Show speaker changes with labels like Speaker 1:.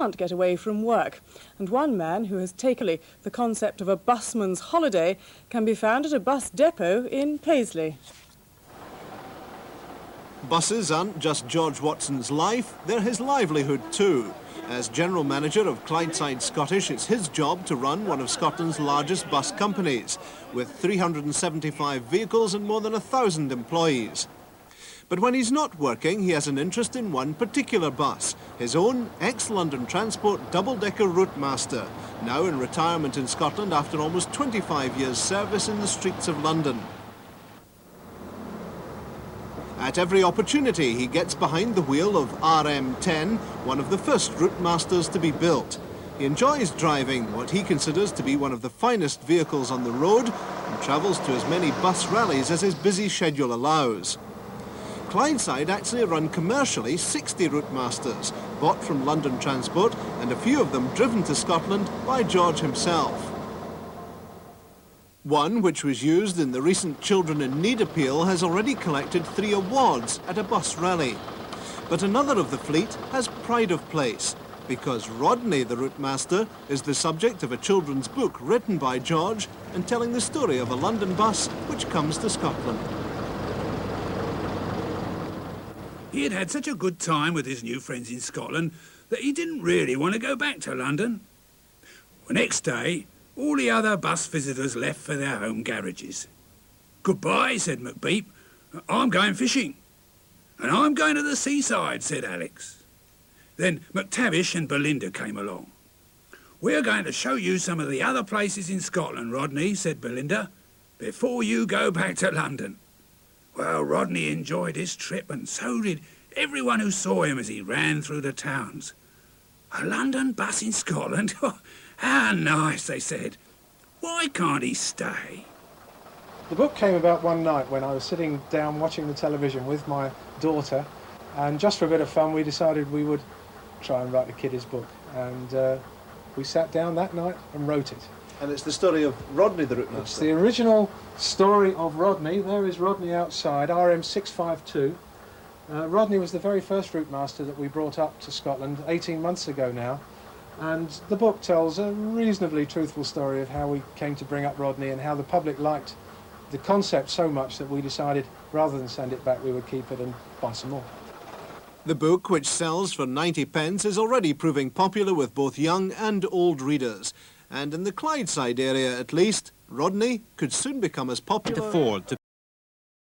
Speaker 1: can't get away from work, and one man who has taken the concept of a busman's holiday can be found at a bus depot in Paisley.
Speaker 2: Buses aren't just George Watson's life, they're his livelihood too. As general manager of Clydeside Scottish, it's his job to run one of Scotland's largest bus companies, with 375 vehicles and more than 1,000 employees. But when he's not working, he has an interest in one particular bus, his own ex-London Transport double-decker Routemaster, now in retirement in Scotland after almost 25 years' service in the streets of London. At every opportunity, he gets behind the wheel of RM10, one of the first Routemasters to be built. He enjoys driving what he considers to be one of the finest vehicles on the road and travels to as many bus rallies as his busy schedule allows. Clydeside actually run commercially 60 Routemasters, bought from London Transport, and a few of them driven to Scotland by George himself. One, which was used in the recent Children in Need appeal, has already collected 3 awards at a bus rally. But another of the fleet has pride of place, because Rodney The Routemaster is the subject of a children's book written by George and telling the story of a London bus which comes to Scotland.
Speaker 3: He had had such a good time with his new friends in Scotland that he didn't really want to go back to London. The next day, all the other bus visitors left for their home garages. "Goodbye," said McBeep. "I'm going fishing." "And I'm going to the seaside," said Alex. Then McTavish and Belinda came along. "We're going to show you some of the other places in Scotland, Rodney," said Belinda, "before you go back to London." Well, Rodney enjoyed his trip, and so did everyone who saw him as he ran through the towns. "A London bus in Scotland? How nice," they said. "Why can't he stay?"
Speaker 4: The book came about one night when I was sitting down watching the television with my daughter, and just for a bit of fun we decided we would try and write a kiddies book, and we sat down that night and wrote it.
Speaker 2: And it's the story of Rodney the Routemaster.
Speaker 4: It's the original story of Rodney. There is Rodney outside, RM652. Rodney was the very first Routemaster that we brought up to Scotland 18 months ago now. And the book tells a reasonably truthful story of how we came to bring up Rodney and how the public liked the concept so much that we decided, rather than send it back, we would keep it and buy some more.
Speaker 2: The book, which sells for 90p, is already proving popular with both young and old readers. And in the Clydeside area, at least, Rodney could soon become as popular